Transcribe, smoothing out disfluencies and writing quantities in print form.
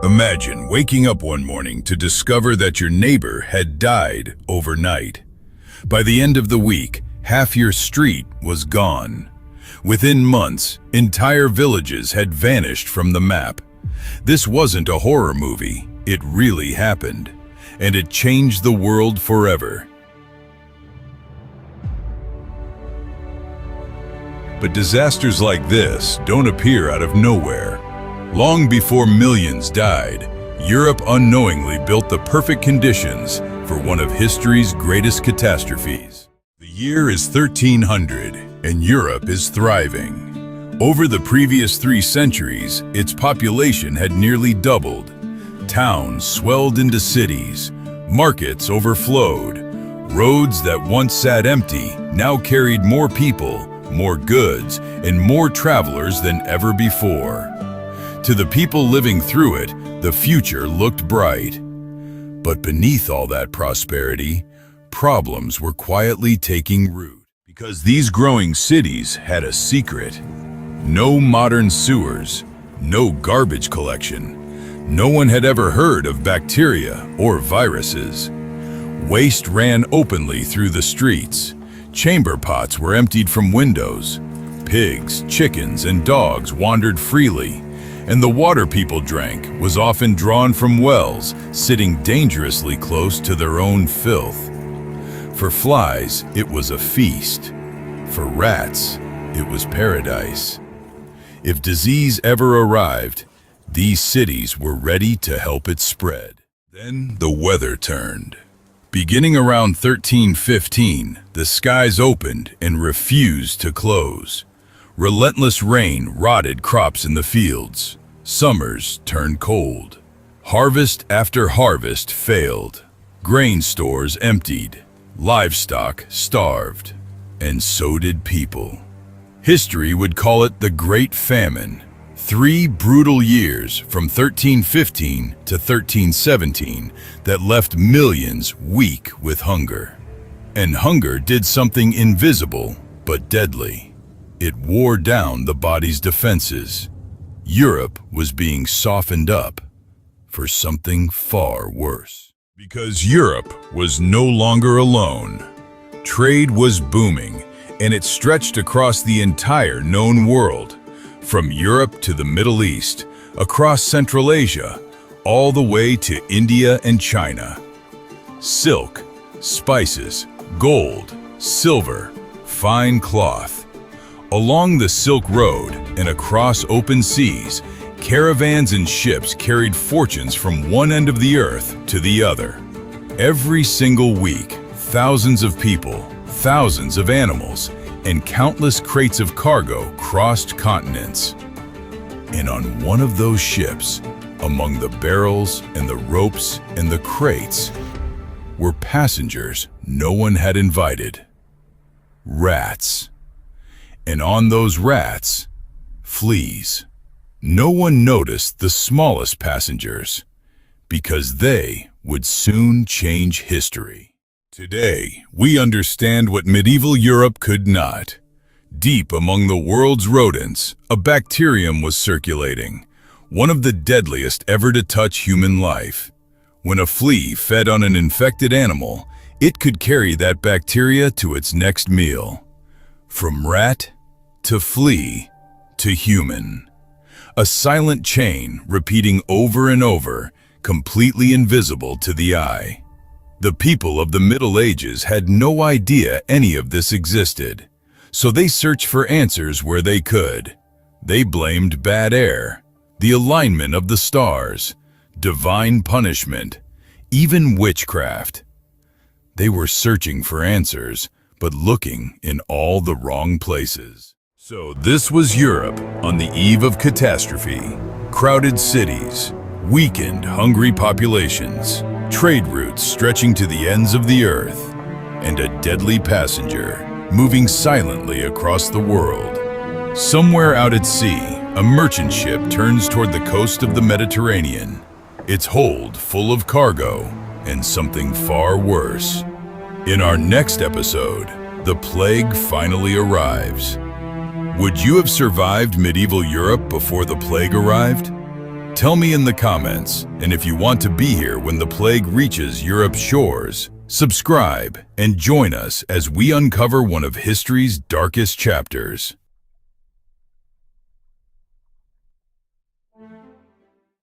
Imagine waking up one morning to discover that your neighbor had died overnight. By the end of the week, half your street was gone. Within months, entire villages had vanished from the map. This wasn't a horror movie, it really happened, and it changed the world forever. But disasters like this don't appear out of nowhere. Long before millions died, Europe unknowingly built the perfect conditions for one of history's greatest catastrophes. The year is 1300, and Europe is thriving. Over the previous 3 centuries, its population had nearly doubled. Towns swelled into cities, markets overflowed. Roads that once sat empty now carried more people, more goods, and more travelers than ever before. To the people living through it, the future looked bright. But beneath all that prosperity, problems were quietly taking root. Because these growing cities had a secret. No modern sewers, no garbage collection. No one had ever heard of bacteria or viruses. Waste ran openly through the streets. Chamber pots were emptied from windows. Pigs, chickens, and dogs wandered freely. And the water people drank was often drawn from wells, sitting dangerously close to their own filth. For flies, it was a feast. For rats, it was paradise. If disease ever arrived, these cities were ready to help it spread. Then the weather turned. Beginning around 1315, the skies opened and refused to close. Relentless rain rotted crops in the fields. Summers turned cold. Harvest after harvest failed. Grain stores emptied. Livestock starved. And so did people. History would call it the Great Famine. 3 brutal years from 1315 to 1317 that left millions weak with hunger. And hunger did something invisible but deadly. It wore down the body's defenses. Europe was being softened up for something far worse. Because Europe was no longer alone. Trade was booming, and it stretched across the entire known world. From Europe to the Middle East, across Central Asia, all the way to India and China. Silk, spices, gold, silver, fine cloth. Along the Silk Road and across open seas, caravans and ships carried fortunes from one end of the earth to the other. Every single week, thousands of people, thousands of animals, and countless crates of cargo crossed continents. And on one of those ships, among the barrels and the ropes and the crates, were passengers no one had invited. Rats. And on those rats, fleas. No one noticed the smallest passengers, because they would soon change history. Today, we understand what medieval Europe could not. Deep among the world's rodents, a bacterium was circulating, one of the deadliest ever to touch human life. When a flea fed on an infected animal, it could carry that bacteria to its next meal. From rat to flea to human. A silent chain repeating over and over, completely invisible to the eye. The people of the Middle Ages had no idea any of this existed, so they searched for answers where they could. They blamed bad air, the alignment of the stars, divine punishment, even witchcraft. They were searching for answers, but looking in all the wrong places. So this was Europe on the eve of catastrophe. Crowded cities, weakened, hungry populations, trade routes stretching to the ends of the earth, and a deadly passenger moving silently across the world. Somewhere out at sea, a merchant ship turns toward the coast of the Mediterranean, its hold full of cargo and something far worse. In our next episode, the plague finally arrives. Would you have survived medieval Europe before the plague arrived? Tell me in the comments, and if you want to be here when the plague reaches Europe's shores, subscribe and join us as we uncover one of history's darkest chapters.